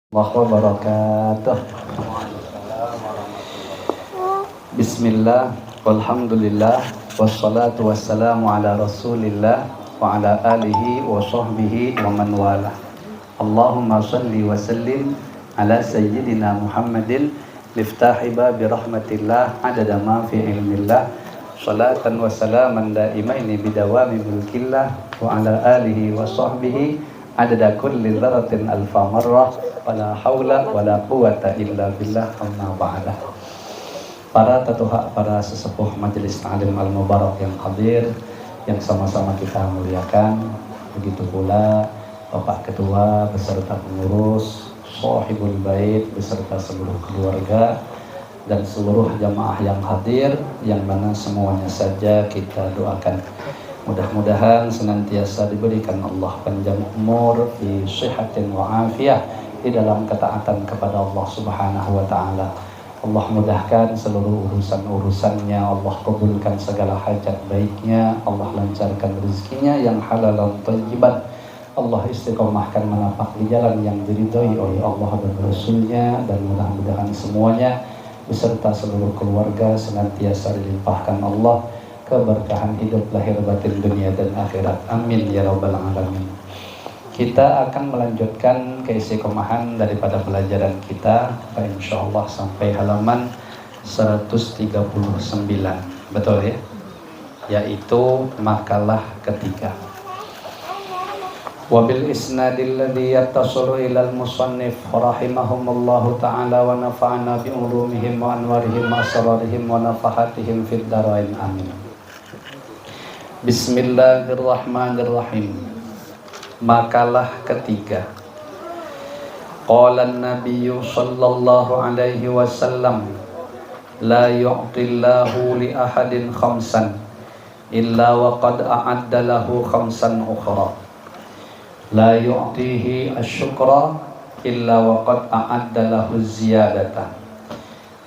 Wabarakatuh. Bismillah, walhamdulillah, wassalatu wassalamu ala rasulillah wa ala alihi wa sahbihi wa man wala. Allahumma salli wa sallim ala sayyidina Muhammadin liftahi babi rahmatillah adada ma fi ilmillah salatan wa salaman daimaini bidawami mulkillah wa ala alihi wa sahbihi adada kulli dzarratin alfa marrah wala haula wala quwata illa billah amma ba'da. Para tatuha, para sesepuh majelis ta'lim al-mubarak yang hadir, yang sama-sama kita muliakan, begitu pula Bapak Ketua beserta pengurus, sahibul bait beserta seluruh keluarga dan seluruh jamaah yang hadir, yang mana semuanya saja kita doakan mudah-mudahan senantiasa diberikan Allah panjang umur, fi sihatin wa afiyah, di dalam ketaatan kepada Allah Subhanahu wa taala. Allah mudahkan seluruh urusan-urusannya, Allah kabulkan segala hajat baiknya, Allah lancarkan rezekinya yang halal dan thayyiban. Allah istiqomahkan menapak di jalan yang diridhai oleh Allah dan Rasulnya, dan mudah-mudahan semuanya beserta seluruh keluarga senantiasa dilimpahkan Allah keberkahan hidup lahir batin dunia dan akhirat. Amin ya rabbal alamin. Kita akan melanjutkan keistiqomahan daripada pelajaran kita, insyaallah sampai halaman 139. Betul ya? Yaitu makalah ketiga. Wabil isnadil ladzi yattasilu ilal musannif rahimahumullahu ta'ala wa nafa'ana bi ulumihim wa anwarihim wa asrarihim wa nafahatihim fid dharain amin. Bismillahirrahmanirrahim. Makalah ketiga. Qala an-nabiyyu sallallahu alaihi wasallam, la yu'tillahu li ahadin khamsan illa wa qad a'adda lahu khamsan ukhra. La yu'tihi asy-syukra illa wa qad a'adda lahu ziyadata.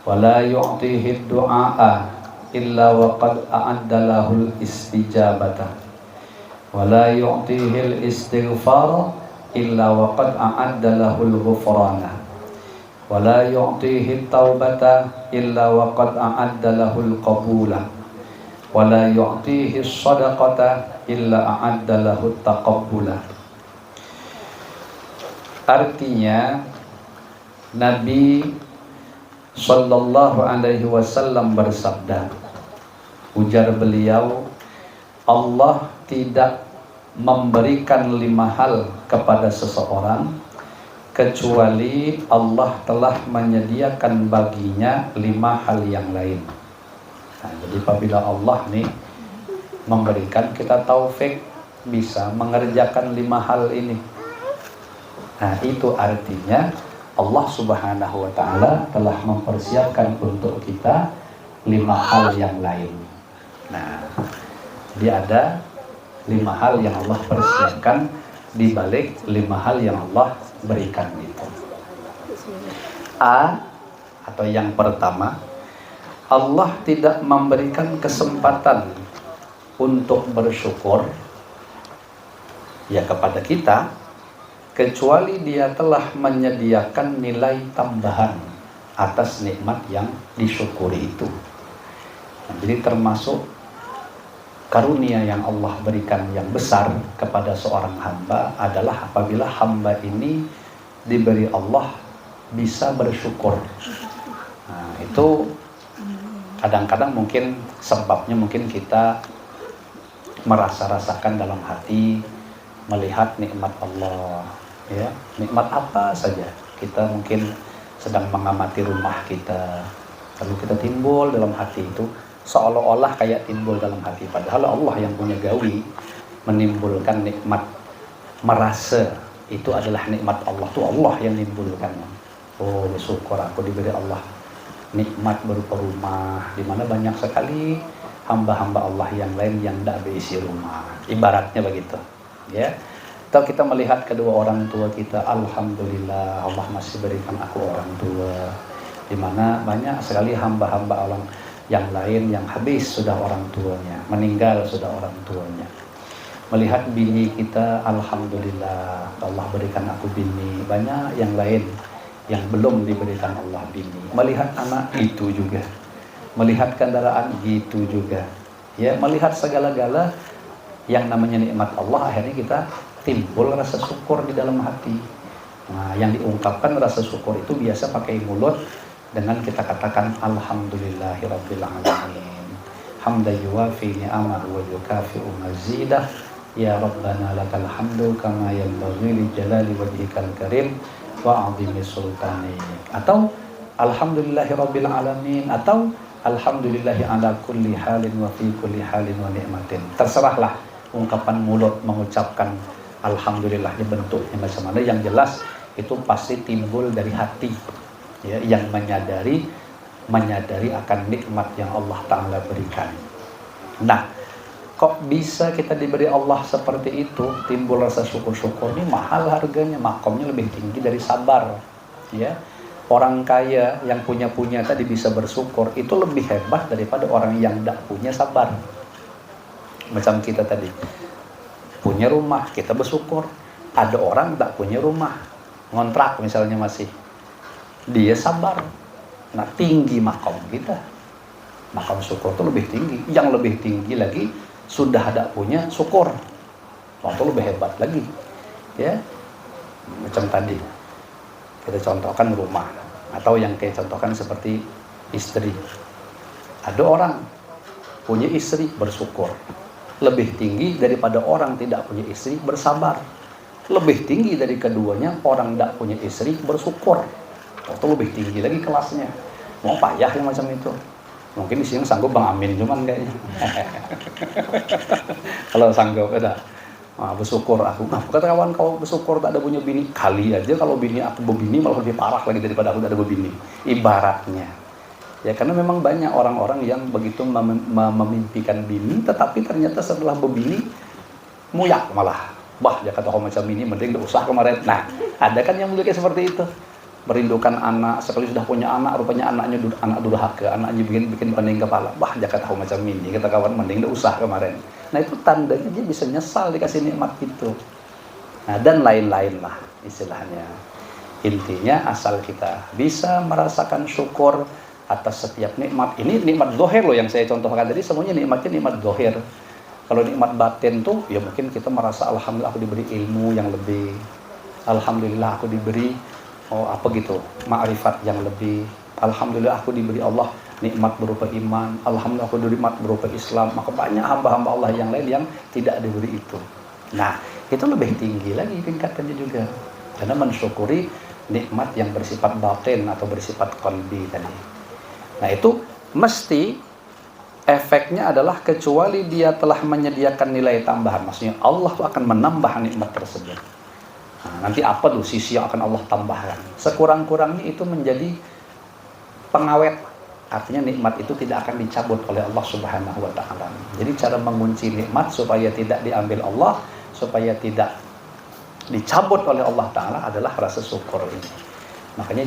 Wa la yu'tihi ad-du'a illa wa qad a'adda lahu al-istijabata. Wa la yu'tihi al-istighfara illa wa qad a'adda lahu al-ghufrana. Wa la yu'tihi at-taubata illa wa qad a'adda lahu al-qabula. Wa la yu'tihi as-sadaqata illa a'adda lahu at-taqabbula. Artinya Nabi sallallahu alaihi wasallam bersabda, ujar beliau, Allah tidak memberikan 5 hal kepada seseorang kecuali Allah telah menyediakan baginya 5 hal yang lain. Nah, jadi apabila Allah nih memberikan kita taufik bisa mengerjakan 5 hal ini, nah itu artinya Allah Subhanahu wa ta'ala telah mempersiapkan untuk kita 5 hal yang lain. Nah, jadi ada 5 hal yang Allah persiapkan di balik 5 hal yang Allah berikan itu. A, atau yang pertama, Allah tidak memberikan kesempatan untuk bersyukur ya kepada kita kecuali Dia telah menyediakan nilai tambahan atas nikmat yang disyukuri itu. Nah, jadi termasuk karunia yang Allah berikan yang besar kepada seorang hamba adalah apabila hamba ini diberi Allah bisa bersyukur. Nah, itu kadang-kadang mungkin sebabnya mungkin kita rasakan dalam hati melihat nikmat Allah, ya, nikmat apa saja. Kita mungkin sedang mengamati rumah kita, lalu kita timbul dalam hati itu seolah-olah kayak timbul dalam hati, padahal Allah yang punya gawi menimbulkan nikmat. Merasa itu adalah nikmat Allah, itu Allah yang menimbulkan. Oh, bersyukur aku diberi Allah nikmat berupa rumah, di mana banyak sekali hamba-hamba Allah yang lain yang tidak berisi rumah, ibaratnya begitu ya. Atau kita melihat kedua orang tua kita, alhamdulillah Allah masih berikan aku orang tua, di mana banyak sekali hamba-hamba Allah yang lain yang habis sudah orang tuanya, meninggal sudah orang tuanya. Melihat bini kita, alhamdulillah Allah berikan aku bini. Banyak yang lain yang belum diberikan Allah bini. Melihat anak itu juga. Melihat kendaraan gitu juga. Ya, melihat segala-gala yang namanya nikmat Allah, akhirnya kita timbul rasa syukur di dalam hati. Nah, yang diungkapkan rasa syukur itu biasa pakai mulut dengan kita katakan alhamdulillahirabbil alamin. Hamdan yuwafi ni'amahu wa yukafi'u mazidah. Ya Rabbana lakal hamdu kama yanbaghi li jalali wajhikal karim wa 'azimi sultanik. Atau alhamdulillahirabbil alamin, atau alhamdulillahi ala kulli halin wa fi kulli halin wa ni'matin. Terserahlah ungkapan mulut mengucapkan alhamdulillah di bentuknya macam mana, yang jelas itu pasti timbul dari hati, ya, yang menyadari akan nikmat yang Allah Ta'ala berikan. Nah, kok bisa kita diberi Allah seperti itu, timbul rasa syukur-syukur? Ini mahal harganya, makomnya lebih tinggi dari sabar, ya. Orang kaya yang punya tadi bisa bersyukur, itu lebih hebat daripada orang yang tidak punya sabar. Macam kita tadi punya rumah, kita bersyukur. Ada orang tak punya rumah, ngontrak misalnya masih, dia sabar. Nah, tinggi makom kita, makom syukur itu lebih tinggi. Yang lebih tinggi lagi sudah ada punya syukur, itu lebih hebat lagi, ya. Macam tadi kita contohkan rumah, atau yang kayak contohkan seperti istri. Ada orang punya istri bersyukur, lebih tinggi daripada orang tidak punya istri bersabar. Lebih tinggi dari keduanya orang tidak punya istri bersyukur, itu lebih tinggi lagi kelasnya. Mau payah yang macam itu. Mungkin di sini sanggup Bang Amin, cuman kayaknya kalau sanggup ada. Bersyukur aku. Nah, kata kawan, kau bersyukur tak ada punya bini. Kali aja kalau bini aku berbini malah lebih parah lagi daripada aku tak ada berbini. Ibaratnya. Ya, karena memang banyak orang-orang yang begitu memimpikan bini, tetapi ternyata setelah berbini muyak malah. Bah, dia kata kau macam ini mending enggak usah kemarin. Nah, ada kan yang mulai seperti itu. Merindukan anak, sekali sudah punya anak, rupanya anaknya anak durhaka, anaknya bikin pening kepala. Bah, dia kata kau macam ini, kata kawan mending enggak usah kemarin. Nah, itu tandanya dia bisa nyesal dikasih nikmat itu. Nah, dan lain-lain lah istilahnya. Intinya asal kita bisa merasakan syukur atas setiap nikmat. Ini nikmat zahir loh yang saya contohkan tadi, semuanya nikmatnya nikmat zahir. Kalau nikmat batin tuh, ya mungkin kita merasa alhamdulillah aku diberi ilmu yang lebih, alhamdulillah aku diberi ma'rifat yang lebih, alhamdulillah aku diberi Allah nikmat berupa iman, alhamdulillah aku diberi nikmat berupa Islam. Maka banyak hamba-hamba Allah yang lain yang tidak diberi itu. Nah, itu lebih tinggi lagi tingkatannya juga, karena mensyukuri nikmat yang bersifat batin atau bersifat qalbi tadi. Nah, itu mesti efeknya adalah kecuali dia telah menyediakan nilai tambahan, maksudnya Allah akan menambah nikmat tersebut. Nah, nanti apa tuh sisi yang akan Allah tambahkan? Sekurang-kurangnya itu menjadi pengawet. Artinya nikmat itu tidak akan dicabut oleh Allah Subhanahu wa Ta'ala. Jadi cara mengunci nikmat supaya tidak diambil Allah, supaya tidak dicabut oleh Allah Ta'ala adalah rasa syukur ini. Makanya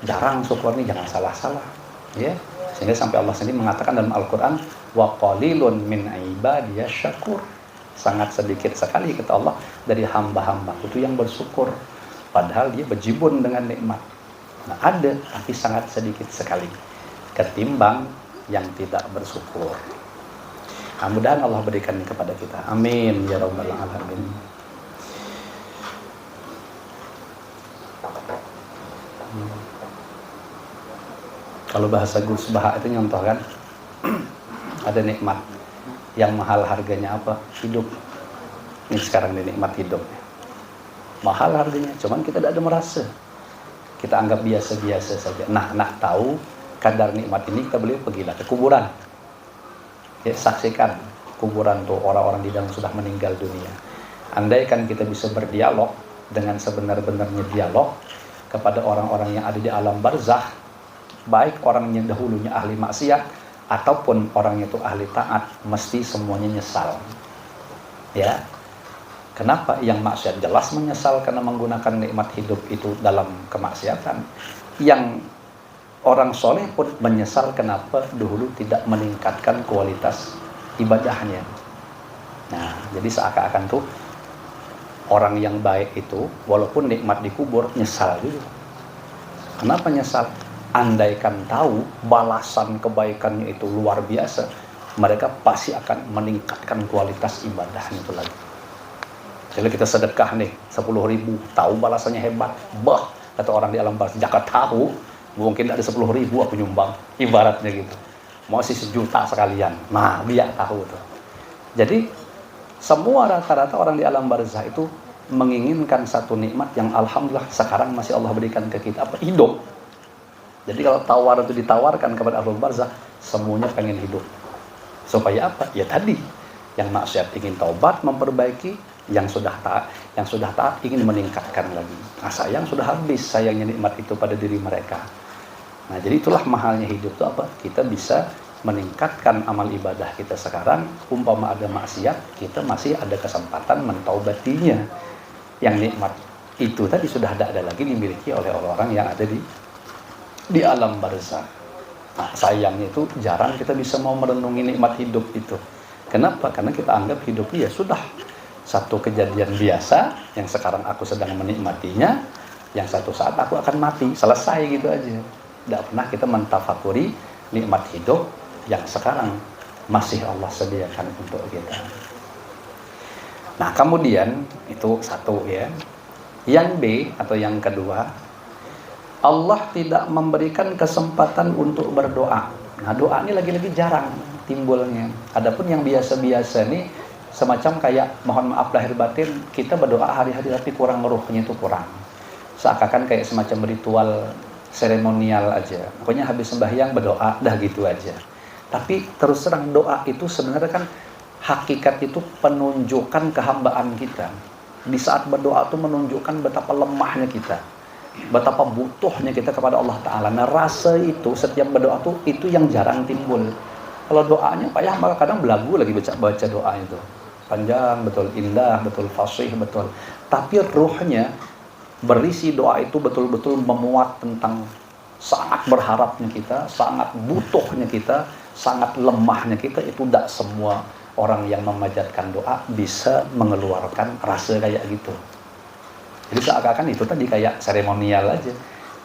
jarang syukur ini, jangan salah-salah, ya. Sehingga sampai Allah sendiri mengatakan dalam Al-Quran, wa qalilun min ibadiyas syakur. Sangat sedikit sekali, kata Allah, dari hamba-hamba itu yang bersyukur, padahal dia berjibun dengan nikmat. Nah, ada, tapi sangat sedikit sekali ketimbang yang tidak bersyukur. Mudah-mudahan Allah berikan kepada kita. Amin ya rabbal alamin. Kalau bahasa Gus Baha itu nyontohkan ada nikmat yang mahal harganya apa? Hidup. Ini sekarang ini nikmat hidup. Mahal harganya, cuman kita tidak ada merasa. Kita anggap biasa-biasa saja. Nah, nak tahu kadar nikmat ini, kita boleh pergilah ke kuburan. Ya, saksikan kuburan tuh orang-orang di dalam sudah meninggal dunia. Andaikan kita bisa berdialog dengan sebenar-benarnya dialog kepada orang-orang yang ada di alam barzakh, baik orang yang dahulunya ahli maksiat ataupun orangnya itu ahli taat, mesti semuanya nyesal. Ya. Kenapa? Yang maksiat jelas menyesal karena menggunakan nikmat hidup itu dalam kemaksiatan. Yang orang soleh pun menyesal kenapa dahulu tidak meningkatkan kualitas ibadahnya. Nah, jadi seakan-akan tuh orang yang baik itu walaupun nikmat dikubur nyesal juga. Kenapa nyesal? Andaikan tahu balasan kebaikannya itu luar biasa, mereka pasti akan meningkatkan kualitas ibadahnya itu lagi. Jadi kita sedekah nih 10.000, tahu balasannya hebat, bah, kata orang di alam barzah, jaka tahu mungkin ada 10.000 aku nyumbang, ibaratnya gitu. Mau sih 1.000.000 sekalian, nah dia tahu tuh. Jadi semua rata-rata orang di alam barzah itu menginginkan satu nikmat yang alhamdulillah sekarang masih Allah berikan ke kita, apa? Hidup. Jadi kalau tawar itu ditawarkan kepada alam barzah, semuanya pengen hidup. Supaya apa? Ya tadi, yang maksiat ingin taubat, memperbaiki, yang sudah taat ingin meningkatkan lagi. Nah, sayang sudah habis sayangnya nikmat itu pada diri mereka. Nah, jadi itulah mahalnya hidup itu apa? Kita bisa meningkatkan amal ibadah kita sekarang, umpama ada maksiat, kita masih ada kesempatan mentaubatinya. Yang nikmat itu tadi sudah ada lagi dimiliki oleh orang-orang yang ada di alam barzah. Nah, sayangnya itu jarang kita bisa mau merenungi nikmat hidup itu. Kenapa? Karena kita anggap hidup ya sudah satu kejadian biasa yang sekarang aku sedang menikmatinya, yang satu saat aku akan mati, selesai gitu aja. Tidak pernah kita mentafakuri nikmat hidup yang sekarang masih Allah sediakan untuk kita. Nah, kemudian itu satu ya. Yang B atau yang kedua, Allah tidak memberikan kesempatan untuk berdoa. Nah, doa ini lagi-lagi jarang timbulnya. Adapun yang biasa-biasa nih semacam kayak mohon maaf lahir batin, kita berdoa hari-hari tapi kurang, ruhnya itu kurang. Seakan-akan kayak semacam ritual seremonial aja. Pokoknya habis sembahyang berdoa, dah gitu aja. Tapi terus terang doa itu sebenarnya kan hakikat itu penunjukan kehambaan kita. Di saat berdoa itu menunjukkan betapa lemahnya kita, betapa butuhnya kita kepada Allah Ta'ala. Nah, rasa itu setiap berdoa tuh itu yang jarang timbul. Kalau doanya payah, malah kadang belagu lagi baca doa itu. Panjang betul, indah betul, fasih betul. Tapi ruhnya berisi doa itu betul-betul memuat tentang sangat berharapnya kita, sangat butuhnya kita, sangat lemahnya kita. Itu tidak semua orang yang memanjatkan doa bisa mengeluarkan rasa kayak gitu. Jadi seakan-akan itu tadi kayak seremonial aja.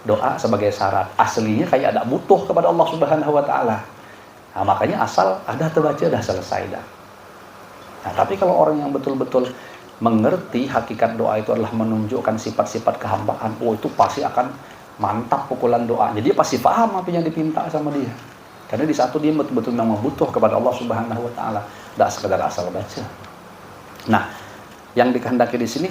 Doa sebagai syarat, aslinya kayak ada butuh kepada Allah Subhanahu wa Ta'ala. Nah, makanya asal ada terbaca dah selesai dah. Nah, tapi kalau orang yang betul-betul mengerti hakikat doa itu adalah menunjukkan sifat-sifat kehambaan, oh itu pasti akan mantap pukulan doa. Jadi dia pasti paham apa yang dipinta sama dia. Karena di satu dia betul-betul memang butuh kepada Allah Subhanahu wa Ta'ala, tidak sekedar asal baca. Nah, yang dikehendaki di sini,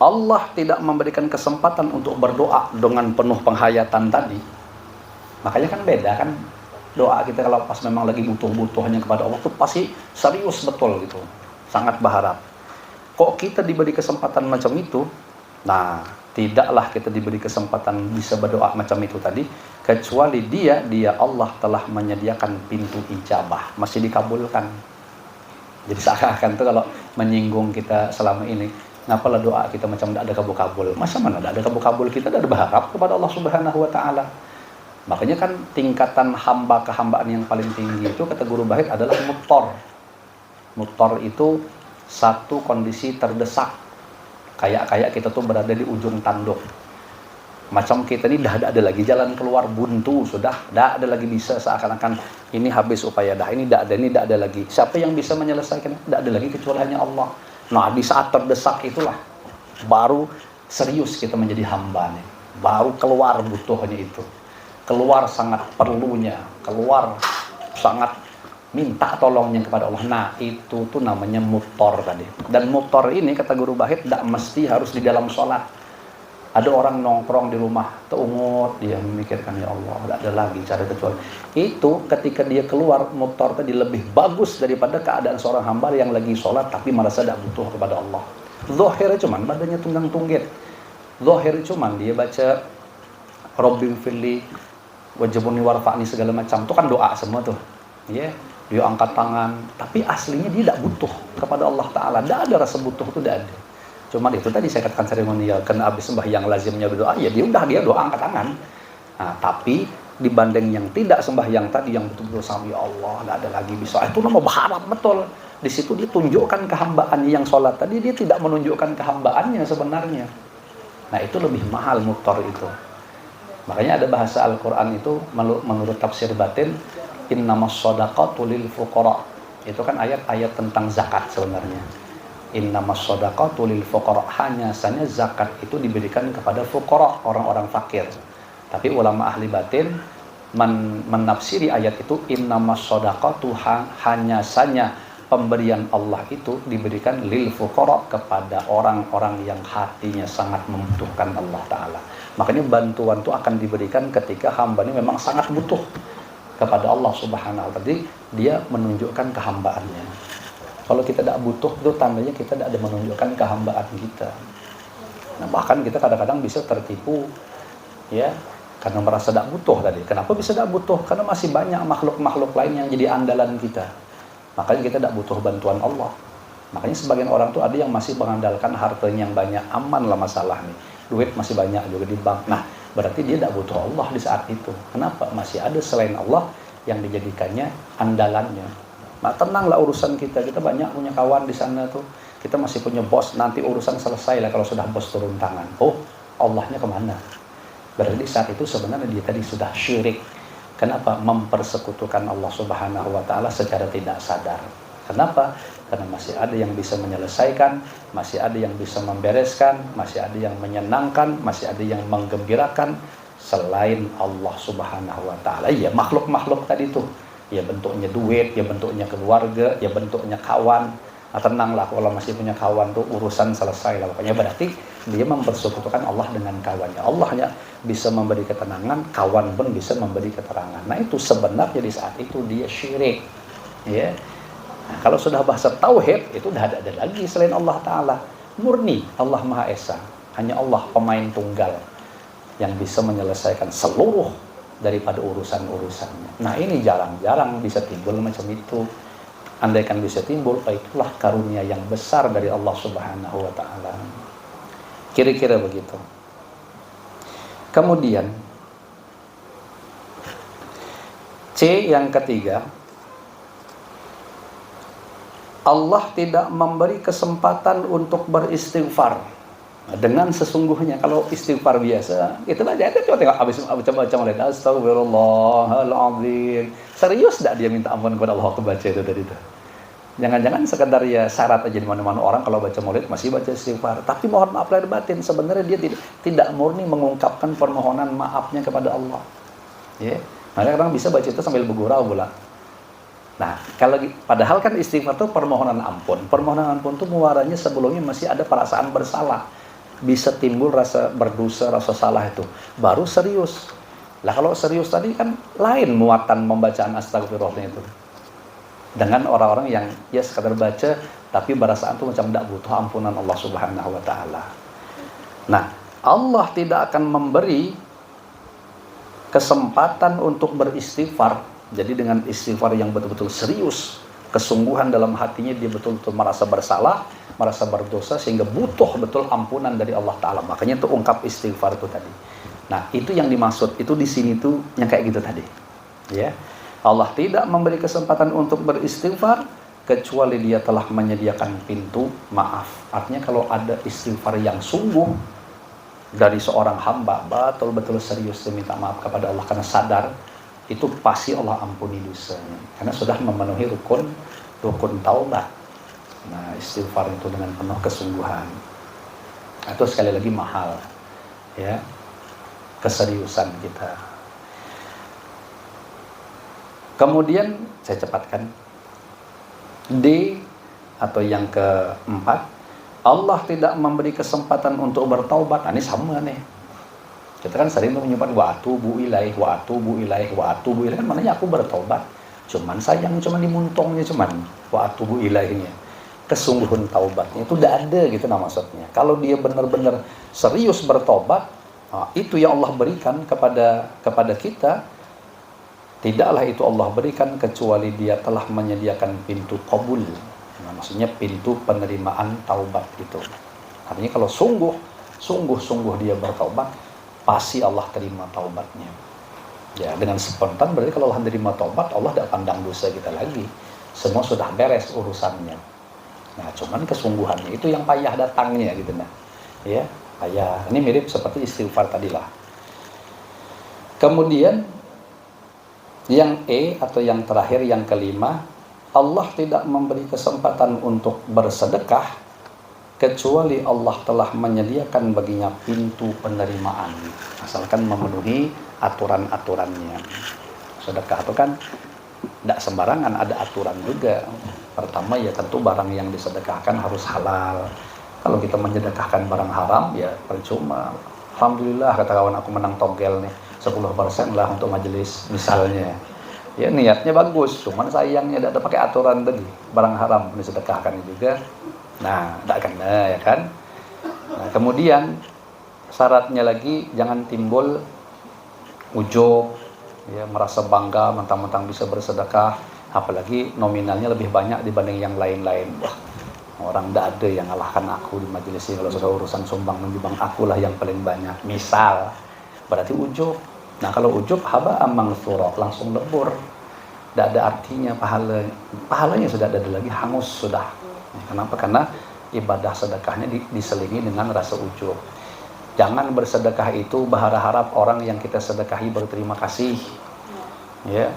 Allah tidak memberikan kesempatan untuk berdoa dengan penuh penghayatan tadi. Makanya kan beda kan doa kita kalau pas memang lagi butuh-butuhnya kepada Allah itu pasti serius betul gitu, sangat berharap. Kok kita diberi kesempatan macam itu? Nah, tidaklah kita diberi kesempatan bisa berdoa macam itu tadi, kecuali dia Allah telah menyediakan pintu ijabah, masih dikabulkan. Jadi seakan-akan tuh kalau menyinggung kita selama ini, ngapalah doa kita macam tidak ada kabul-kabul? Masa mana tidak ada kabul-kabul? Kita tidak ada berharap kepada Allah Subhanahu wa Ta'ala. Makanya kan tingkatan hamba kehambaan yang paling tinggi itu kata Guru Bahid adalah muttor. Muttor itu satu kondisi terdesak. Kayak kita tuh berada di ujung tanduk. Macam kita ini dah ada lagi jalan keluar buntu, sudah dah ada lagi bisa, seakan-akan ini habis upaya dah, ini dah ada lagi. Siapa yang bisa menyelesaikan? Dah ada lagi kecuali hanya Allah. Nah, di saat terdesak itulah baru serius kita menjadi hamba nih. Baru keluar butuhnya itu. Keluar sangat perlunya, keluar sangat minta tolongnya kepada Allah. Nah, itu tuh namanya muttor tadi. Dan muttor ini kata Guru Bahid tidak mesti harus di dalam sholat. Ada orang nongkrong di rumah, teungut, dia memikirkan ya Allah, tidak ada lagi cara kecuali. Itu ketika dia keluar muttor tadi lebih bagus daripada keadaan seorang hamba yang lagi sholat tapi merasa tidak butuh kepada Allah. Zahirnya cuman badannya tunggang-tunggit. Zahirnya cuman dia baca Rabbi firli wajibuni warfa'ni segala macam, itu kan doa semua tuh. Ya, dia angkat tangan, tapi aslinya dia tidak butuh kepada Allah Ta'ala. Tidak ada rasa butuh itu, tidak ada. Cuma itu tadi saya katakan seremonial, karena habis sembahyang lazimnya berdoa, ya dia doa angkat tangan. Nah, tapi dibanding yang tidak sembahyang tadi, yang betul-betul sama ya Allah, tidak ada lagi bisa. Itu nama berharap betul. Di situ dia tunjukkan kehambaannya. Yang sholat tadi dia tidak menunjukkan kehambaannya sebenarnya. Nah, itu lebih mahal muttor itu. Makanya ada bahasa Al-Quran itu menurut tafsir batin, innamas shadaqatu lil fuqara. Itu kan ayat-ayat tentang zakat sebenarnya. Innamas shadaqatu lil fuqara, hanya saja zakat itu diberikan kepada fuqara, orang-orang fakir. Tapi ulama ahli batin menafsiri ayat itu, innamas shadaqatu, hanya saja pemberian Allah itu diberikan lil fuqara, kepada orang-orang yang hatinya sangat membutuhkan Allah Ta'ala. Makanya bantuan itu akan diberikan ketika hamba ini memang sangat butuh kepada Allah Subhanahu wa ta'ala. Jadi dia menunjukkan kehambaannya. Kalau kita tidak butuh, itu tandanya kita tidak ada menunjukkan kehambaan kita. Nah, bahkan kita kadang-kadang bisa tertipu, ya, karena merasa tidak butuh tadi. Kenapa bisa tidak butuh? Karena masih banyak makhluk-makhluk lain yang jadi andalan kita. Makanya kita tidak butuh bantuan Allah. Makanya sebagian orang tuh ada yang masih mengandalkan hartanya yang banyak, aman lah masalah nih. Duit masih banyak juga di bank. Nah, berarti dia tidak butuh Allah di saat itu. Kenapa? Masih ada selain Allah yang dijadikannya andalannya. Nah, tenanglah urusan kita. Kita banyak punya kawan di sana tuh. Kita masih punya bos. Nanti urusan selesai lah kalau sudah bos turun tangan. Oh, Allahnya kemana? Berarti saat itu sebenarnya dia tadi sudah syirik. Kenapa? Mempersekutukan Allah Subhanahu wa ta'ala secara tidak sadar. Kenapa? Karena masih ada yang bisa menyelesaikan, masih ada yang bisa membereskan, masih ada yang menyenangkan, masih ada yang menggembirakan selain Allah Subhanahu wa ta'ala. Ya, makhluk-makhluk tadi tuh. Ya bentuknya duit, ya bentuknya keluarga, ya bentuknya kawan. Nah, tenanglah kalau masih punya kawan tuh urusan selesai lah. Pokoknya berarti dia mempersekutukan Allah dengan kawannya. Allah hanya bisa memberi ketenangan, kawan pun bisa memberi keterangan. Nah, itu sebenarnya di saat itu dia syirik. Ya. Nah, kalau sudah bahasa tauhid, itu udah ada lagi selain Allah Ta'ala. Murni Allah Maha Esa. Hanya Allah pemain tunggal yang bisa menyelesaikan seluruh daripada urusan-urusannya. Nah, ini jarang-jarang bisa timbul macam itu. Andaikan bisa timbul, itulah karunia yang besar dari Allah Subhanahu wa ta'ala. Kira-kira begitu. Kemudian C yang ketiga, Allah tidak memberi kesempatan untuk beristighfar dengan sesungguhnya. Kalau istighfar biasa, itulah aja. Coba tengok habis baca lihat astagfirullahaladzim. Serius tidak dia minta ampun kepada Allah waktu baca itu tadi itu? Jangan-jangan sekedar ya syarat aja di mana-mana orang kalau baca maulid masih baca istighfar. Tapi mohon maaf lahir batin, sebenarnya dia tidak murni mengungkapkan permohonan maafnya kepada Allah. Ya, kadang-kadang bisa baca itu sambil bergurau pula. Nah, padahal kan istighfar itu permohonan ampun. Permohonan ampun itu muaranya sebelumnya masih ada perasaan bersalah. Bisa timbul rasa berdosa, rasa salah itu. Baru serius. Lah kalau serius tadi kan lain muatan pembacaan astagfirullah itu. Dengan orang-orang yang ya sekadar baca tapi perasaan itu macam tidak butuh ampunan Allah Subhanahu wa ta'ala. Nah, Allah tidak akan memberi kesempatan untuk beristighfar. Jadi dengan istighfar yang betul-betul serius, kesungguhan dalam hatinya, dia betul-betul merasa bersalah, merasa berdosa sehingga butuh betul ampunan dari Allah Ta'ala. Makanya itu ungkap istighfar itu tadi. Nah, itu yang dimaksud, itu di sini tuh yang kayak gitu tadi. Ya. Allah tidak memberi kesempatan untuk beristighfar kecuali dia telah menyediakan pintu maaf. Artinya kalau ada istighfar yang sungguh dari seorang hamba, betul-betul serius meminta maaf kepada Allah karena sadar, itu pasti Allah ampuni dosanya. Karena sudah memenuhi rukun taubat. Nah, istighfar itu dengan penuh kesungguhan. Itu sekali lagi mahal. Ya. Keseriusan kita. Kemudian saya cepatkan. D atau yang keempat, Allah tidak memberi kesempatan untuk bertaubat. Nah, ini sama nih. Kita kan sering menyebut wa atubu ilaih, wa atubu ilaih, wa atubu ilaih. Kan maknanya aku bertaubat. Cuman sayang, cuman dimuntongnya cuman wa atubu ilaihnya. Kesungguhan taubatnya itu tidak ada gitu nah maksudnya. Kalau dia benar-benar serius bertobat, itu yang Allah berikan kepada kita. Tidaklah itu Allah berikan kecuali dia telah menyediakan pintu qabul. Nah, maksudnya pintu penerimaan taubat itu. Artinya kalau sungguh dia bertaubat, pasti Allah terima taubatnya. Ya, dengan spontan berarti kalau Allah terima taubat, Allah tidak pandang dosa kita lagi. Semua sudah beres urusannya. Nah, cuman kesungguhannya itu yang payah datangnya gitu nah. Ya, payah. Ini mirip seperti istighfar tadilah. Kemudian yang atau yang terakhir, yang kelima, Allah tidak memberi kesempatan untuk bersedekah kecuali Allah telah menyediakan baginya pintu penerimaan, asalkan memenuhi aturan-aturannya. Sedekah itu kan tidak sembarangan, ada aturan juga. Pertama ya tentu barang yang disedekahkan harus halal. Kalau kita menyedekahkan barang haram ya percuma. Alhamdulillah kata kawan aku menang togel nih 10% lah untuk majelis misalnya. Ya niatnya bagus, cuman sayangnya tidak ada pakai aturan tadi. Barang haram disedekahkan juga. Nah, tidak kena ya kan. Nah, kemudian syaratnya lagi jangan timbul ujub, ya merasa bangga mentang-mentang bisa bersedekah, apalagi nominalnya lebih banyak dibanding yang lain-lain. Wah, orang tidak ada yang ngalahkan aku di majelis ini, kalau sudah urusan sumbang menyumbang akulah yang paling banyak. Misal, berarti ujub. Nah, kalau ujub haba amang surah, langsung lebur. Tidak ada artinya pahalanya sudah ada lagi, hangus sudah. Kenapa? Karena ibadah sedekahnya diselingi dengan rasa ujub. Jangan bersedekah itu berharap orang yang kita sedekahi berterima kasih. Ya.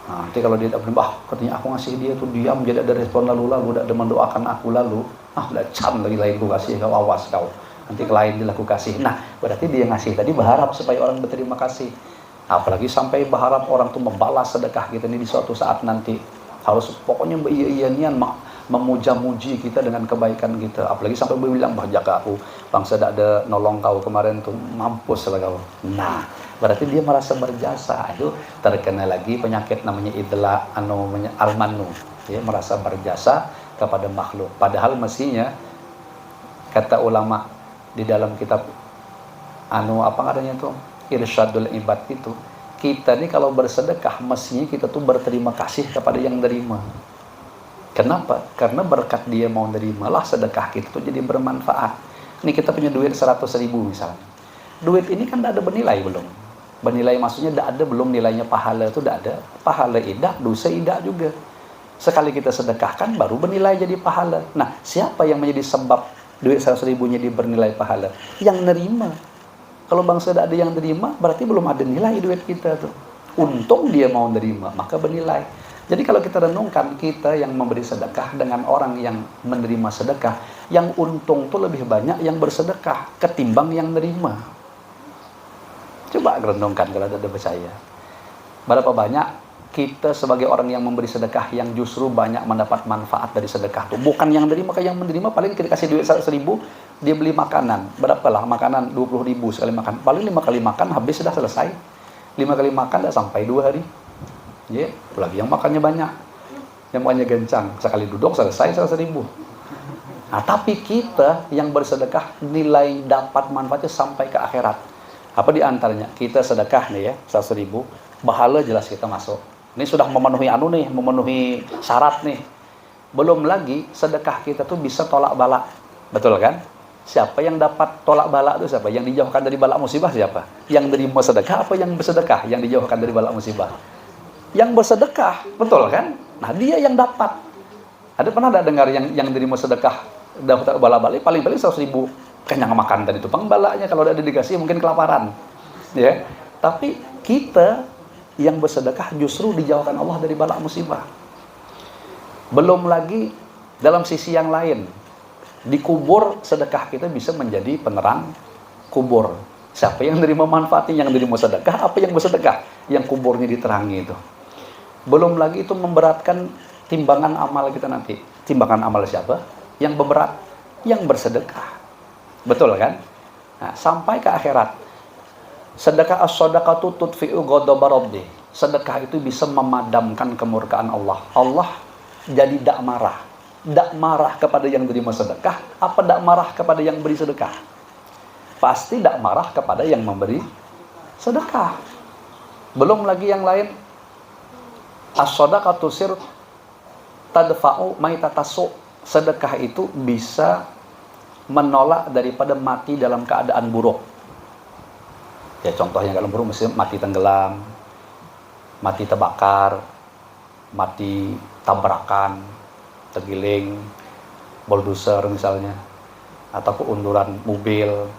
Nah, nanti kalau dia tak berterima, katanya aku ngasih dia tuh diam, jadi ada respon lalu tidak ada mendoakan aku lalu. Udah cam lagi lain ku kasih, kau awas kau. Nanti ke lain dia aku kasih. Nah, berarti dia ngasih tadi berharap supaya orang berterima kasih. Apalagi sampai berharap orang tuh membalas sedekah kita ini di suatu saat nanti. Harus pokoknya iya-iyanian memuja-muji kita dengan kebaikan kita. Apalagi sampai bilang, bah jaga aku, bangsa tidak ada nolong kau kemarin tuh, mampus lah kau. Nah, berarti dia merasa berjasa. Itu terkena lagi penyakit namanya idla almanu. Dia merasa berjasa kepada makhluk. Padahal mestinya kata ulama di dalam kitab apa adanya tuh Irsyadul Ibad itu, kita nih kalau bersedekah mestinya kita tuh berterima kasih kepada yang nerima. Kenapa? Karena berkat dia mau nerimalah sedekah kita tuh jadi bermanfaat. Ini kita punya duit 100.000 misalnya. Duit ini kan tidak ada bernilai belum. Bernilai maksudnya tidak ada belum nilainya pahala itu tidak ada. Pahala idak, dosa idak juga. Sekali kita sedekahkan baru bernilai jadi pahala. Nah, siapa yang menjadi sebab duit 100.000-nya di bernilai pahala? Yang nerima. Kalau bangsa tidak ada yang nerima, berarti belum ada nilai duit kita tuh. Untung dia mau nerima, maka bernilai. Jadi kalau kita renungkan, kita yang memberi sedekah dengan orang yang menerima sedekah, yang untung tuh lebih banyak yang bersedekah ketimbang yang nerima. Coba renungkan kalau ada percaya. Berapa banyak kita sebagai orang yang memberi sedekah yang justru banyak mendapat manfaat dari sedekah itu. Bukan yang nerima, yang menerima paling kita kasih duit 100.000, dia beli makanan. Berapalah makanan 20.000 sekali makan. Paling 5 kali makan habis sudah selesai. 5 kali makan sudah sampai 2 hari. Ya, apalagi yang makannya banyak. Yang makannya gencang, sekali duduk selesai 100.000. Nah, tapi kita yang bersedekah nilai dapat manfaatnya sampai ke akhirat. Apa di antaranya? Kita sedekah nih ya, 100.000, pahala jelas kita masuk. Ini sudah memenuhi memenuhi syarat nih. Belum lagi sedekah kita tuh bisa tolak bala. Betul kan? Siapa yang dapat tolak bala itu siapa? Yang dijauhkan dari bala musibah siapa? Yang nerima sedekah apa yang bersedekah? Yang dijauhkan dari bala musibah? Yang bersedekah, betul kan? Nah, dia yang dapat. Ada pernah ada dengar yang nerima sedekah dapat bala-bala paling-paling 100.000 kenyang makan tadi itu. Balanya kalau ada dikasih mungkin kelaparan. Ya. Tapi kita yang bersedekah justru dijauhkan Allah dari bala musibah. Belum lagi dalam sisi yang lain, di kubur sedekah kita bisa menjadi penerang kubur. Siapa yang nerima manfaatnya? Yang nerima sedekah apa yang bersedekah? Yang kuburnya diterangi itu. Belum lagi itu memberatkan timbangan amal kita nanti. Timbangan amal siapa? Yang berat, yang bersedekah. Betul kan? Nah, sampai ke akhirat. Sedekah as-sadaqatu tudfi'u ghadaba rabbi. Sedekah itu bisa memadamkan kemurkaan Allah. Allah jadi tidak marah. Tidak marah kepada yang terima sedekah, apa tidak marah kepada yang beri sedekah? Pasti tidak marah kepada yang memberi sedekah. Belum lagi yang lain. As-sadaqatu sir tadfa'u maitatasu. Sedekah itu bisa menolak daripada mati dalam keadaan buruk. Ya contohnya kalau buruk mesti mati tenggelam, mati terbakar, mati tabrakan, tergiling, bulldozer misalnya, atau keunduran mobil,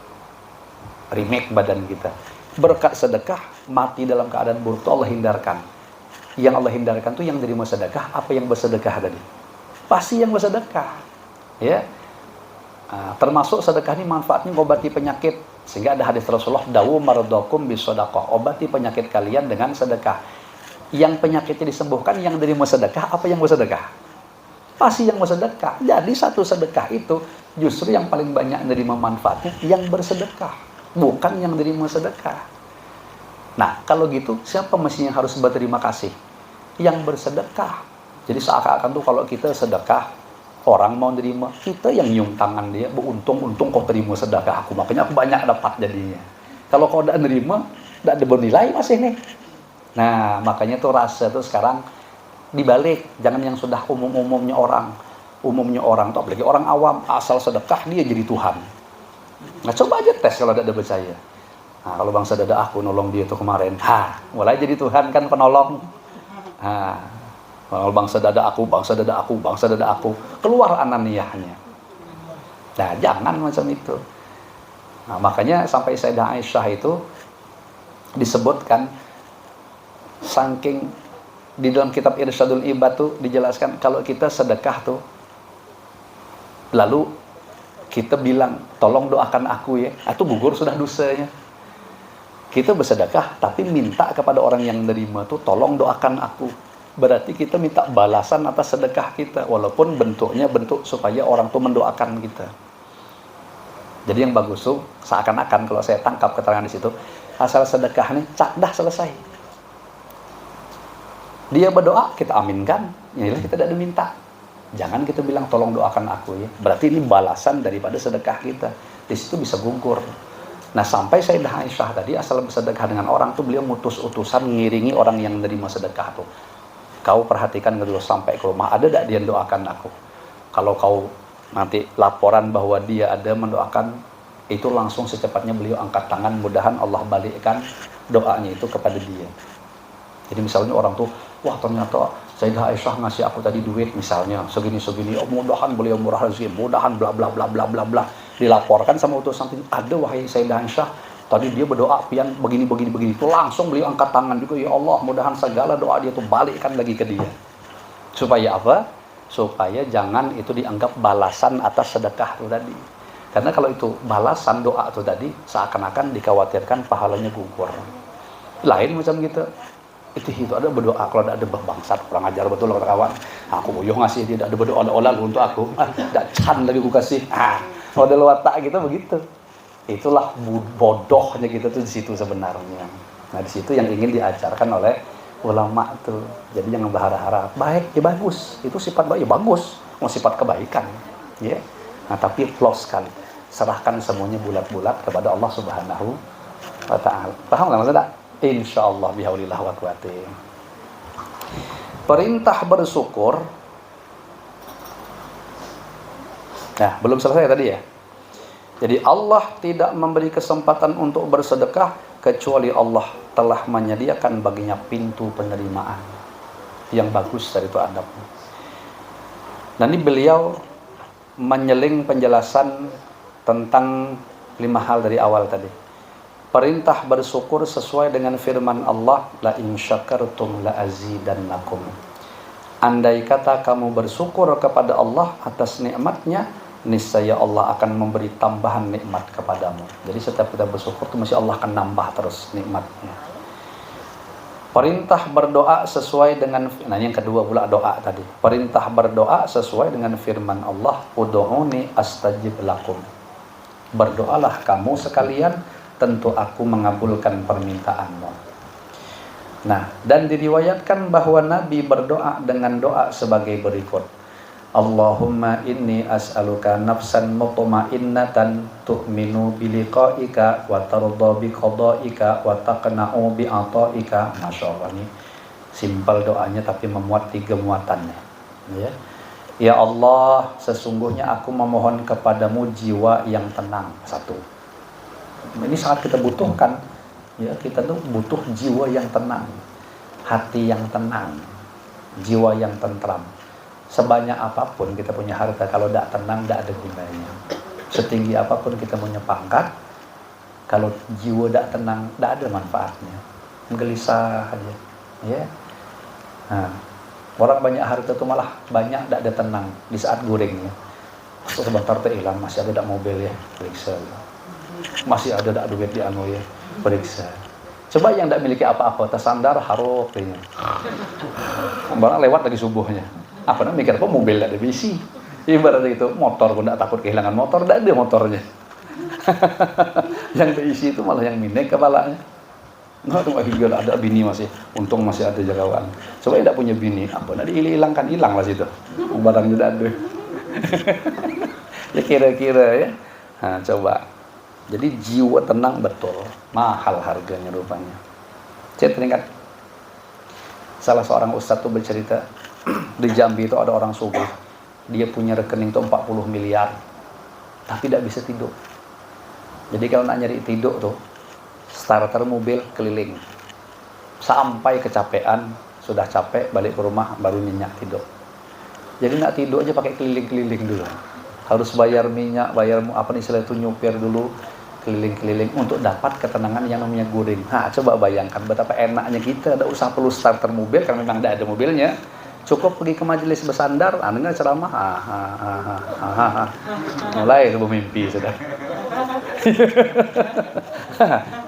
remake badan kita. Berkat sedekah mati dalam keadaan buruk itu Allah hindarkan. Yang Allah hindarkan tuh yang nerima sedekah, apa yang bersedekah tadi? Pasti yang bersedekah. Ya. Termasuk sedekah ini manfaatnya ngobati penyakit. Sehingga ada hadis Rasulullah, dawu maradakum bisadaqah, obati penyakit kalian dengan sedekah. Yang penyakitnya disembuhkan yang nerima sedekah, apa yang bersedekah? Pasti yang bersedekah. Jadi satu sedekah itu justru yang paling banyak nerima manfaatnya yang bersedekah, bukan yang nerima sedekah. Nah, kalau gitu siapa mestinya harus berterima kasih? Yang bersedekah. Jadi seakan-akan tuh kalau kita sedekah, orang mau nerima, kita yang nyium tangan dia, untung kau terima sedekah aku, makanya aku banyak dapat jadinya. Kalau kau tidak nerima, tidak ada bernilai masih nih. Nah, makanya tuh rasa tuh sekarang dibalik, jangan yang sudah umumnya orang tuh, apalagi orang awam, asal sedekah dia jadi Tuhan. Nah, coba aja tes kalau tidak ada percaya. Nah, kalau bang sedekah aku nolong dia tuh kemarin, mulai jadi Tuhan kan penolong. Kalau bang sedekah aku, keluar ananiyahnya. Nah, jangan macam itu. Nah, makanya sampai Sayyidah Aisyah itu disebutkan, saking di dalam kitab Irsyadul Ibad tuh dijelaskan kalau kita sedekah tuh, lalu kita bilang tolong doakan aku ya, itu gugur sudah dosanya. Kita bersedekah tapi minta kepada orang yang menerima tuh tolong doakan aku, berarti kita minta balasan atas sedekah kita, walaupun bentuknya bentuk supaya orang tuh mendoakan kita. Jadi yang bagus tuh seakan-akan kalau saya tangkap keterangan di situ, asal sedekah nih cak dah selesai. Dia berdoa, kita aminkan. Inilah kita tidak diminta. Jangan kita bilang tolong doakan aku ya. Berarti ini balasan daripada sedekah kita. Di situ bisa gugur. Nah, sampai Sayyidah Aisyah tadi asal bersedekah dengan orang tuh beliau mutus utusan ngiringi orang yang menerima sedekah tuh. Kau perhatikan dulu sampai ke rumah, ada tidak dia doakan aku? Kalau kau nanti laporan bahwa dia ada mendoakan, itu langsung secepatnya beliau angkat tangan, mudahan Allah balikkan doanya itu kepada dia. Jadi misalnya orang tuh, wah ternyata Sayyidah Aisyah ngasih aku tadi duit misalnya segini, mudahan beliau murah rezeki, mudahan bla bla bla bla bla bla. Dilaporkan sama utusan itu, ada wahai Sayyidah Aisyah, tadi dia berdoa pian begini. Itu langsung beliau angkat tangan juga, ya Allah, mudahan segala doa dia tuh balikkan lagi ke dia. Supaya apa? Supaya jangan itu dianggap balasan atas sedekah itu tadi. Karena kalau itu balasan doa itu tadi, seakan-akan dikhawatirkan pahalanya gugur. Lain macam gitu. Itu ada berdoa, kalau ada bangsat kurang ajar betul kawan. Aku boyoh ngasih dia, ada berdoa lalu untuk aku. Dak can lagi aku kasih. Model watak gitu begitu. Itulah bodohnya kita tuh di situ sebenarnya. Nah, di situ yang ingin diajarkan oleh ulama tuh. Jadi jangan berharap baik, ya bagus. Itu sifat baik, ya bagus. Mau sifat kebaikan, ya. Nah, tapi close sekali. Serahkan semuanya bulat-bulat kepada Allah Subhanahu wa taala. Paham enggak maksudnya? Insyaallah bihaulillah wa quwwati. Perintah bersyukur. Nah, belum selesai tadi ya. Jadi Allah tidak memberi kesempatan untuk bersedekah kecuali Allah telah menyediakan baginya pintu penerimaan yang bagus dari itu adabnya. Dan ini beliau menyeling penjelasan tentang 5 hal dari awal tadi. Perintah bersyukur sesuai dengan firman Allah, la in syakartum la azidannakum. Andai kata kamu bersyukur kepada Allah atas nikmatnya, niscaya Allah akan memberi tambahan nikmat kepadamu. Jadi setiap kita bersyukur itu mesti Allah akan nambah terus nikmatnya. Perintah berdoa sesuai dengan, nah yang kedua pula doa tadi. Perintah berdoa sesuai dengan firman Allah, ud'uni astajib lakum. Berdoalah kamu sekalian, tentu aku mengabulkan permintaanmu. Nah, dan diriwayatkan bahwa Nabi berdoa dengan doa sebagai berikut. Allahumma inni as'aluka nafsan mutma'innatan tu'minu biliqa'ika wa tarda biqada'ika wa taqna'u bi'ata'ika. Masyaallah, ini simpel doanya tapi memuat 3 muatannya. Ya. Ya Allah, sesungguhnya aku memohon kepadamu jiwa yang tenang. 1. Ini sangat kita butuhkan. Ya, kita tuh butuh jiwa yang tenang, hati yang tenang, jiwa yang tentram. Sebanyak apapun kita punya harta, kalau tidak tenang tidak ada gunanya. Setinggi apapun kita punya pangkat, kalau jiwa tidak tenang tidak ada manfaatnya. gelisah aja. Ya. Nah, orang banyak harta itu malah banyak tidak ada tenang di saat gorengnya. Sebentar hilang, masih ada tak mobil ya, periksa. Masih ada tak duit di anu ya, periksa. Coba yang tidak miliki apa-apa, tersandar haruk kayaknya. Barang lewat lagi subuhnya. Apa namanya mikir apa mobil tidak ada bisi. Ibaratnya itu motor pun tidak takut kehilangan motor, tidak ada motornya. Yang diisi itu malah yang minek kepalanya. Nah, itu ada bini masih, untung masih ada jagawan. Coba yang tidak punya bini, apa nak dihilangkan, hilang lah situ. Barang tidak ada. Ya kira-kira ya. Nah, coba. Jadi jiwa tenang betul, mahal harganya rupanya. Saya teringat salah seorang ustadz tuh bercerita di Jambi itu ada orang sugih. Dia punya rekening tuh 40 miliar, tapi tidak bisa tidur. Jadi kalau nak nyari tidur tuh, starter mobil keliling sampai kecapean, sudah capek balik ke rumah baru nyenyak tidur. Jadi nak tidur aja pakai keliling-keliling dulu, harus bayar minyak, bayar apa nih istilah itu nyupir dulu, keliling-keliling untuk dapat ketenangan yang namanya goreng. Nah, coba bayangkan betapa enaknya kita, tidak usah perlu starter mobil karena memang tidak ada mobilnya, cukup pergi ke majelis bersandar, dengar ceramah, mulai itu mimpi sudah.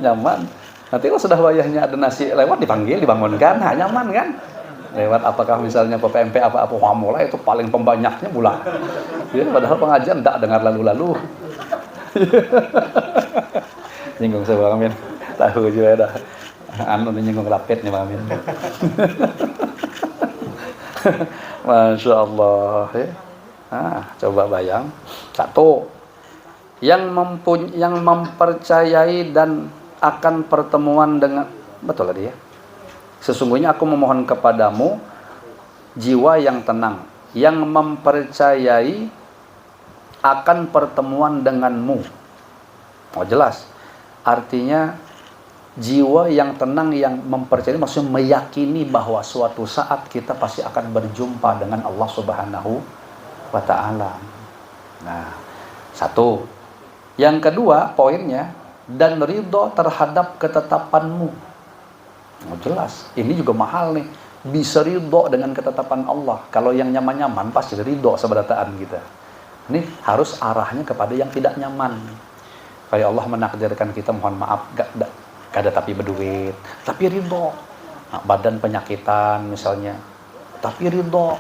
Nyaman. Nanti kalau sudah wayahnya ada nasi lewat dipanggil, dibangunkan, nyaman kan? Lewat apakah misalnya PPMP apa-apa, mulai itu paling pembanyaknya pula. Ya, padahal pengajian tak dengar lalu-lalu. Nyinggung saya Bang Amin. Tahu juga dah. Anu nyinggung lapetnya Bang Amin. Masya Allah ya. Coba bayang. Satu, yang mempercayai dan akan pertemuan dengan, betul tadi ya. Sesungguhnya aku memohon kepadamu jiwa yang tenang, yang mempercayai akan pertemuan denganmu. Oh jelas. Artinya jiwa yang tenang, yang mempercayai, maksudnya meyakini bahwa suatu saat kita pasti akan berjumpa dengan Allah Subhanahu wa ta'ala. Nah, satu. Yang kedua poinnya, dan ridho terhadap ketetapanmu. Oh jelas, ini juga mahal nih. Bisa ridho dengan ketetapan Allah. Kalau yang nyaman-nyaman pasti ridho seberataan kita. Ini harus arahnya kepada yang tidak nyaman. Kayak Allah menakdirkan kita, mohon maaf, gak ada tapi berduit, tapi ridho. Nah, badan penyakitan misalnya, tapi ridho.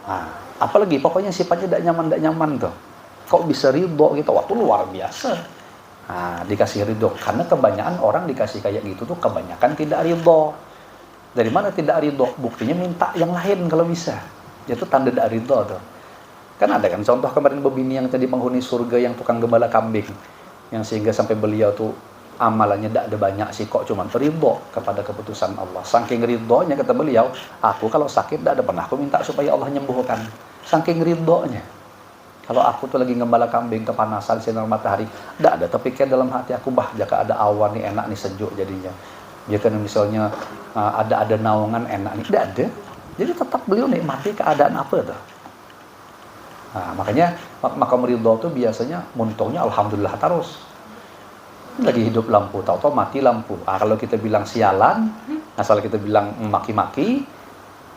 Nah, apalagi pokoknya sifatnya tidak nyaman tuh. Kok bisa ridho gitu? Waktu luar biasa. Nah, dikasih ridho. Karena kebanyakan orang dikasih kayak gitu tuh kebanyakan tidak ridho. Dari mana tidak ridho? Buktinya minta yang lain kalau bisa. Itu tanda tidak ridho tuh. Kan ada kan contoh kemarin Bebini yang jadi penghuni surga yang tukang gembala kambing. Yang sehingga sampai beliau tuh amalannya tidak ada banyak sih, kok cuman ridho kepada keputusan Allah. Saking ridhonya kata beliau, aku kalau sakit tidak ada pernah aku minta supaya Allah nyembuhkan. Saking ridhonya. Kalau aku tuh lagi ngembala kambing kepanasan sinar matahari, tidak ada terpikir dalam hati aku, jika ada awan nih enak nih sejuk jadinya. Jika misalnya ada naungan enak nih, tidak ada. Jadi tetap beliau nikmati keadaan apa tuh. Nah, makanya maka ridho tuh biasanya muntungnya alhamdulillah terus. Lagi hidup lampu, tahu-tahu mati lampu. Kalau kita bilang sialan, asal kita bilang maki-maki,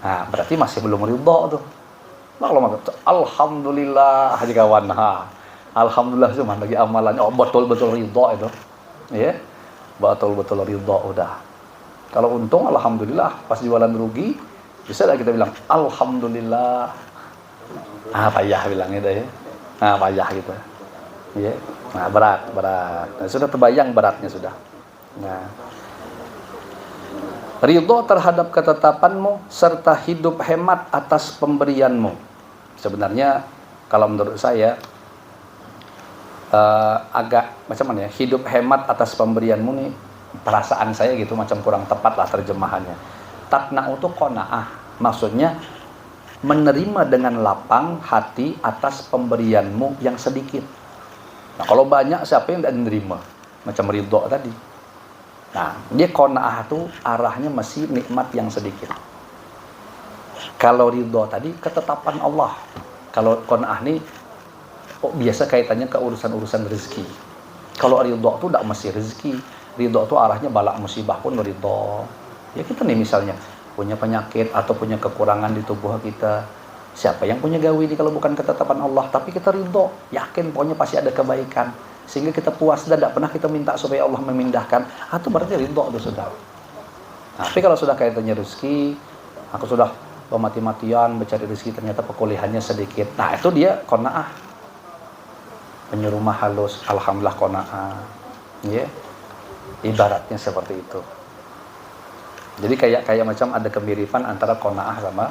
nah berarti masih belum ridho tuh. Alhamdulillah haji kawan. Alhamdulillah cuma lagi amalannya betul-betul ridho itu. Ya. Betul-betul ridho udah. Kalau untung alhamdulillah, pas jualan rugi bisa lah kita bilang alhamdulillah. Payah bilangnya dah ya. Payah gitu. Ya. Nah, berat. Nah, sudah terbayang beratnya sudah. Nah, ridho terhadap ketetapanmu serta hidup hemat atas pemberianmu. Sebenarnya kalau menurut saya agak macam mana ya, hidup hemat atas pemberianmu nih, perasaan saya gitu macam kurang tepat lah terjemahannya. Takna'u itu qanaah, maksudnya menerima dengan lapang hati atas pemberianmu yang sedikit. Nah, kalau banyak siapa yang tidak menerima? Macam ridho tadi. Nah, dia qanaah itu arahnya masih nikmat yang sedikit. Kalau ridho tadi ketetapan Allah. Kalau qanaah ini biasa kaitannya ke urusan-urusan rezeki. Kalau ridho itu tidak mesti rezeki. Ridho itu arahnya bala musibah pun ridho. Ya kita nih misalnya punya penyakit atau punya kekurangan di tubuh kita. Siapa yang punya gawe ini kalau bukan ketetapan Allah? Tapi kita ridho, yakin pokoknya pasti ada kebaikan. Sehingga kita puas dan tidak pernah kita minta supaya Allah memindahkan. Itu berarti ridho itu sudah. Nah, tapi kalau sudah kaitannya rezeki, aku sudah mati-matian mencari rezeki ternyata pemulihannya sedikit. Nah itu dia qanaah. Penyerumah halus, alhamdulillah qanaah. Ya. Ibaratnya seperti itu. Jadi kayak macam ada kemiripan antara qanaah sama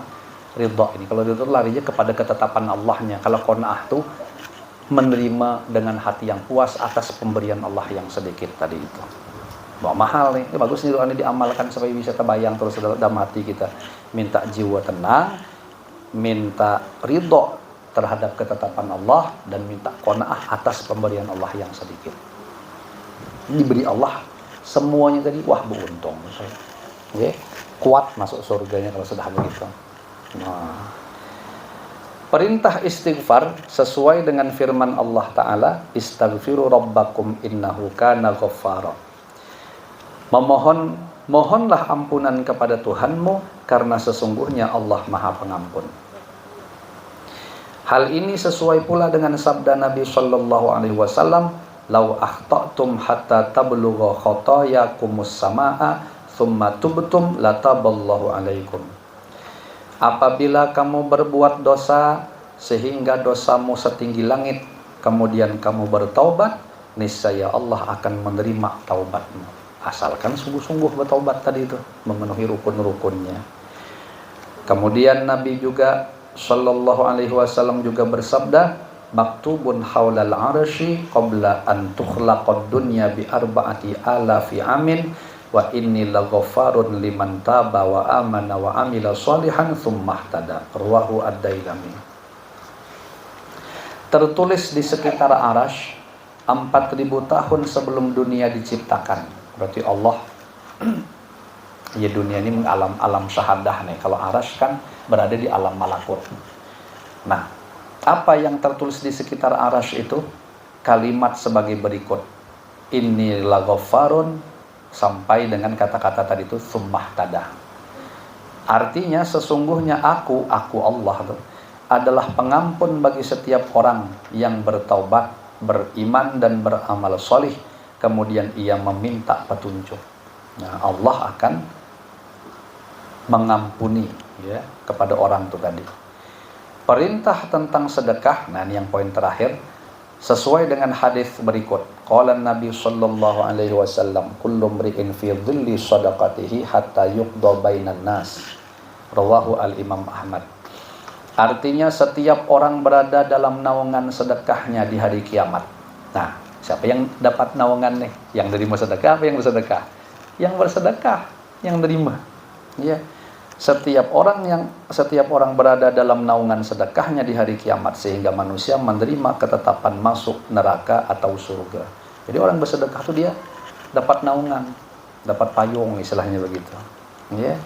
ridha ini. Kalau ridha larinya kepada ketetapan Allahnya. Kalau qanaah tuh menerima dengan hati yang puas atas pemberian Allah yang sedikit tadi itu. Wah mahal nih, ini bagus nih doa ini diamalkan supaya bisa terbayang terus dalam hati kita. Minta jiwa tenang, minta ridho terhadap ketetapan Allah, dan minta qanaah atas pemberian Allah yang sedikit. Diberi Allah semuanya tadi, wah beruntung. Oke, kuat masuk surganya kalau sudah begitu. Nah, perintah istighfar sesuai dengan firman Allah Ta'ala, istaghfiru rabbakum innahu kana ghaffara. Mohonlah ampunan kepada Tuhanmu karena sesungguhnya Allah Maha Pengampun. Hal ini sesuai pula dengan sabda Nabi sallallahu alaihi wasallam, "Lau akhta'tum hatta tablugha khatayakumus samaa'a, tsumma tubtum lataballahu alaikum." Apabila kamu berbuat dosa sehingga dosamu setinggi langit, kemudian kamu bertaubat, niscaya Allah akan menerima taubatmu. Asalkan sungguh-sungguh bertaubat tadi itu, memenuhi rukun-rukunnya. Kemudian Nabi juga sallallahu alaihi wasallam juga bersabda, maktubun haulal arsy qabla an tukhlaqad dunya bi arba'ati alafi amin wa inni laghaffarun liman taba wa amana wa amila sholihan tsumma ihtada. Rawahu ad-Dailami. Tertulis di sekitar Arasy 4000 tahun sebelum dunia diciptakan. Berarti Allah ya dunia ini alam syahadah nih. Kalau Arasy kan berada di alam malakut. Nah, apa yang tertulis di sekitar Arasy itu? Kalimat sebagai berikut. Inni laghaffarun, sampai dengan kata-kata tadi itu tsumma ihtada. Artinya sesungguhnya aku Allah tuh adalah pengampun bagi setiap orang yang bertaubat, beriman dan beramal solih, kemudian ia meminta petunjuk. Nah, Allah akan mengampuni ya kepada orang itu tadi. Perintah tentang sedekah, nah ini yang poin terakhir, sesuai dengan hadis berikut. Qala Nabi sallallahu alaihi wasallam, kullu mri'in fi dhilli shadaqatihi hatta yuqda bainan nas. Rawahu al-Imam Ahmad. Artinya setiap orang berada dalam naungan sedekahnya di hari kiamat. Nah, siapa yang dapat naungan nih? Yang nerima sedekah apa yang bersedekah? Yang bersedekah, yang nerima. Ya. Setiap orang berada dalam naungan sedekahnya di hari kiamat, sehingga manusia menerima ketetapan masuk neraka atau surga. Jadi orang bersedekah itu dia dapat naungan, dapat payung istilahnya begitu. Ya.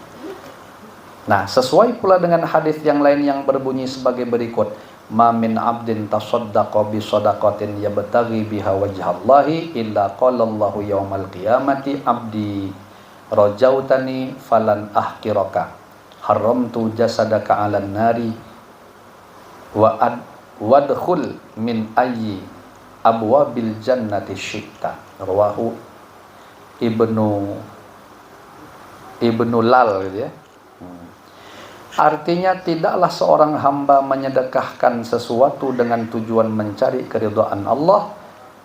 Nah, sesuai pula dengan hadis yang lain yang berbunyi sebagai berikut. Ma min abdin tasaddaqa bi shadaqatin yabtaghi biha wajhallahi illa qala Allahu yaumal qiyamati abdi rajautani falan ahqiraka haramtu jasadaka 'alan nari wadkhul min ayyi abwabil jannati syi'ta. Rawahu Ibnu Lal gitu ya. Artinya tidaklah seorang hamba menyedekahkan sesuatu dengan tujuan mencari keridhaan Allah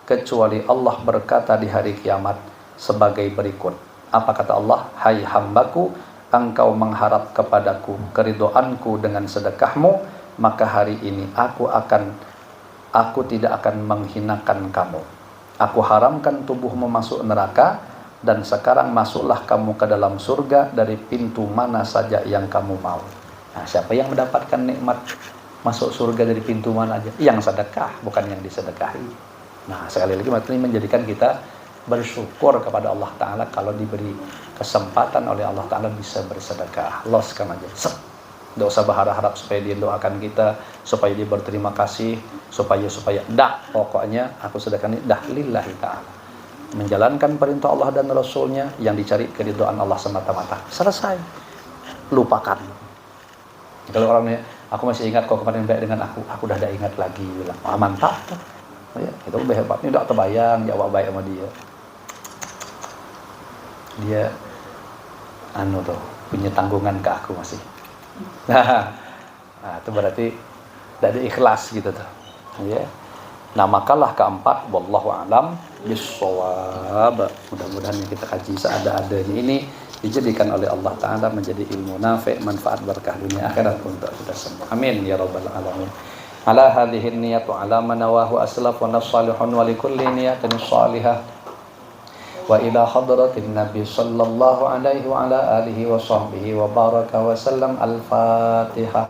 kecuali Allah berkata di hari kiamat sebagai berikut. Apa kata Allah? Hai hambaku, engkau mengharap kepadaku keridhaanku dengan sedekahmu, maka hari ini aku tidak akan menghinakan kamu. Aku haramkan tubuhmu masuk neraka, dan sekarang masuklah kamu ke dalam surga dari pintu mana saja yang kamu mau. Nah, siapa yang mendapatkan nikmat masuk surga dari pintu mana aja? Yang sedekah, bukan yang disedekahi. Nah, sekali lagi ini menjadikan kita bersyukur kepada Allah Ta'ala kalau diberi kesempatan oleh Allah Ta'ala bisa bersedekah. Loskan aja. Tidak usah berharap supaya dia doakan kita, supaya dia berterima kasih, supaya dah pokoknya aku sedekah ini dah lillahi ta'ala. menjalankan perintah Allah dan Rasulnya, yang dicari keridhaan Allah semata-mata. Selesai, lupakan. Kalau orangnya, aku masih ingat kau kemarin baik dengan aku udah ada ingat lagi, bilang, mantap tuh. Ya, itu lebih hebat. Ini udah terbayang jawab baik sama dia. Dia tuh punya tanggungan ke aku masih. Nah, itu berarti dari ikhlas gitu tuh. Ya. Nah, makalah keempat, wallahu a'lam bissawab. Mudah-mudahan yang kita kaji seada-adanya ini dijadikan oleh Allah Ta'ala menjadi ilmu nafi', manfaat berkah dunia akhirat untuk kita semua. Amin ya rabbal alamin. Ala hadhihi niyatu ala manawahu aslafun as-salihun wa likulli niyatin salihah. Wa ila hadratin Nabi sallallahu alaihi wa ala alihi wa sahbihi wa baraka wa sallam. Al-Fatihah.